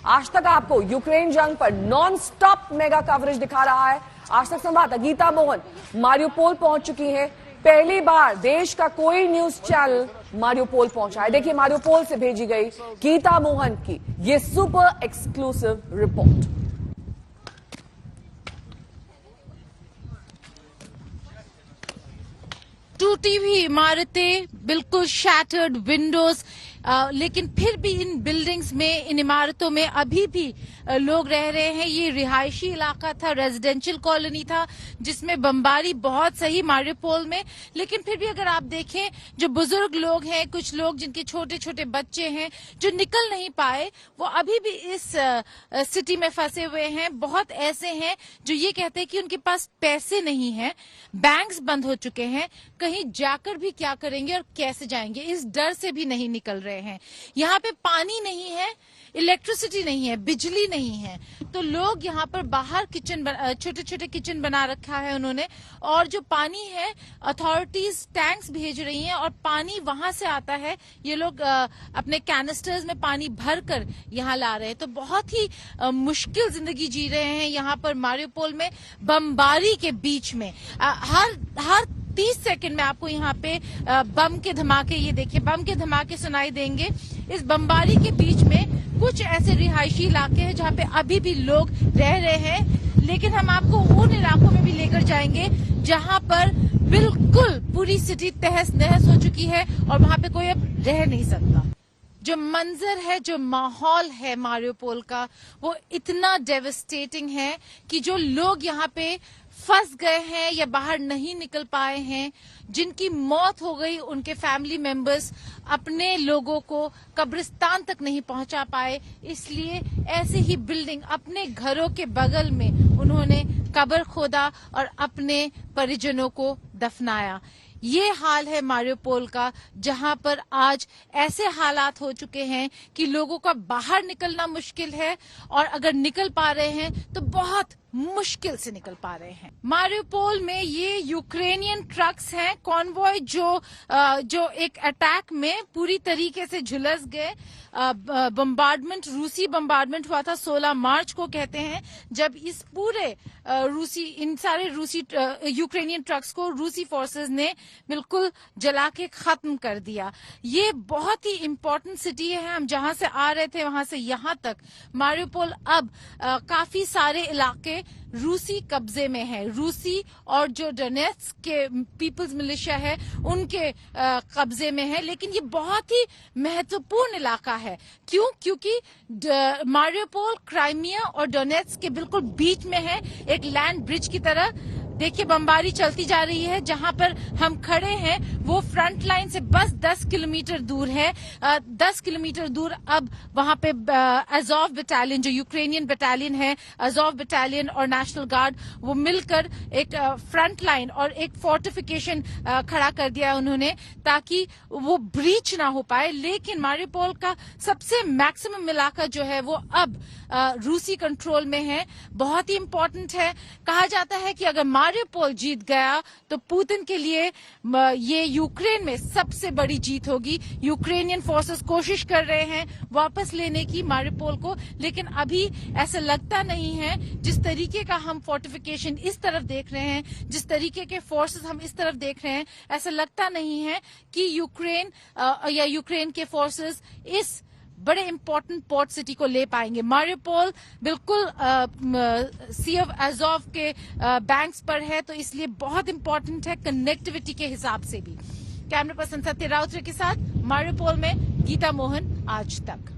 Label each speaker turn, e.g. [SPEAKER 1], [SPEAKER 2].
[SPEAKER 1] आज तक आपको यूक्रेन जंग पर नॉन स्टॉप मेगा कवरेज दिखा रहा है। आज तक संवाददाता गीता मोहन मारियोपोल पहुंच चुकी हैं। पहली बार देश का कोई न्यूज चैनल मारियोपोल पहुंचा है। देखिए मारियोपोल से भेजी गई गीता मोहन की ये सुपर एक्सक्लूसिव रिपोर्ट।
[SPEAKER 2] टूटी हुई इमारतें, बिल्कुल शैटर्ड विंडोज, लेकिन फिर भी इन बिल्डिंग्स में, इन इमारतों में अभी भी लोग रह रहे हैं। ये रिहायशी इलाका था, रेजिडेंशियल कॉलोनी था, जिसमें बमबारी बहुत सही मारियोपोल में। लेकिन फिर भी अगर आप देखें, जो बुजुर्ग लोग हैं, कुछ लोग जिनके छोटे छोटे बच्चे हैं जो निकल नहीं पाए, वो अभी भी इस सिटी में फंसे हुए हैं। बहुत ऐसे हैं जो ये कहते हैं कि उनके पास पैसे नहीं हैं, बैंक्स बंद हो चुके हैं, कहीं जाकर भी क्या करेंगे और कैसे जाएंगे, इस डर से भी नहीं निकल रहे हैं। यहाँ पे पानी नहीं है, इलेक्ट्रिसिटी नहीं है, बिजली नहीं है, तो लोग यहाँ पर बाहर किचन, छोटे छोटे किचन बना रखा है उन्होंने, और जो पानी है अथॉरिटीज टैंक्स भेज रही हैं और पानी वहां से आता है। ये लोग अपने कैनिस्टर्स में पानी भर कर यहाँ ला रहे हैं। तो बहुत ही मुश्किल जिंदगी जी रहे हैं यहाँ पर मारियोपोल में, बमबारी के बीच में। हर 30 सेकंड में आपको यहाँ पे बम के धमाके, ये देखिए बम के धमाके सुनाई देंगे। इस बमबारी के बीच में कुछ ऐसे रिहायशी इलाके हैं जहाँ पे अभी भी लोग रह रहे हैं, लेकिन हम आपको उन इलाकों में भी लेकर जाएंगे जहाँ पर बिल्कुल पूरी सिटी तहस नहस हो चुकी है और वहाँ पे कोई अब रह नहीं सकता। जो मंजर है, जो माहौल है मारियोपोल का, वो इतना डेवस्टेटिंग है कि जो लोग यहाँ पे फंस गए हैं या बाहर नहीं निकल पाए हैं, जिनकी मौत हो गई, उनके फैमिली मेंबर्स अपने लोगों को कब्रिस्तान तक नहीं पहुंचा पाए, इसलिए ऐसे ही बिल्डिंग अपने घरों के बगल में उन्होंने कब्र खोदा और अपने परिजनों को दफनाया। ये हाल है मारियोपोल का, जहां पर आज ऐसे हालात हो चुके हैं कि लोगों का बाहर निकलना मुश्किल है, और अगर निकल पा रहे हैं तो बहुत मुश्किल से निकल पा रहे हैं। मारियोपोल में ये यूक्रेनियन ट्रक्स हैं, कॉन्वॉय, जो एक अटैक में पूरी तरीके से झुलस गए। बम्बार्डमेंट, रूसी बम्बार्डमेंट हुआ था 16 मार्च को, कहते हैं, जब इस पूरे इन सारे रूसी यूक्रेनियन ट्रक्स को रूसी फोर्सेस ने बिल्कुल जला के खत्म कर दिया। ये बहुत ही इम्पोर्टेंट सिटी है। हम जहां से आ रहे थे वहां से यहां तक मारियोपोल अब काफी सारे इलाके रूसी कब्जे में है। रूसी और जो डोनेट्स्क के पीपल्स मिलिशिया है उनके कब्जे में है, लेकिन ये बहुत ही महत्वपूर्ण इलाका है। क्यों? क्योंकि मारियोपोल क्राइमिया और डोनेट्स्क के बिल्कुल बीच में है, एक लैंड ब्रिज की तरह। देखिए बमबारी चलती जा रही है। जहां पर हम खड़े हैं वो फ्रंट लाइन से बस 10 किलोमीटर दूर है। 10 किलोमीटर दूर अब वहां पे अजोव बटालियन, जो यूक्रेनियन बटालियन है, अजोव बटालियन और नेशनल गार्ड, वो मिलकर एक फ्रंट लाइन और एक फोर्टिफिकेशन खड़ा कर दिया उन्होंने, ताकि वो ब्रीच ना हो पाए। लेकिन मारियोपोल का सबसे मैक्सिमम इलाका जो है वो अब रूसी कंट्रोल में है। बहुत ही इंपॉर्टेंट है। कहा जाता है कि अगर मारियोपोल जीत गया तो पुतिन के लिए ये यूक्रेन में सबसे बड़ी जीत होगी। यूक्रेनियन फोर्सेस कोशिश कर रहे हैं वापस लेने की मारियोपोल को, लेकिन अभी ऐसा लगता नहीं है। जिस तरीके का हम फोर्टिफिकेशन इस तरफ देख रहे हैं, जिस तरीके के फोर्सेस हम इस तरफ देख रहे हैं, ऐसा लगता नहीं है कि यूक्रेन या यूक्रेन के फोर्सेस इस बड़े इंपॉर्टेंट पोर्ट सिटी को ले पाएंगे। मारियोपोल बिल्कुल सी ऑफ अजोव के बैंक्स पर है, तो इसलिए बहुत इंपॉर्टेंट है कनेक्टिविटी के हिसाब से भी। कैमरा पर्सन सत्य राउत के साथ मारियोपोल में गीता मोहन, आज तक।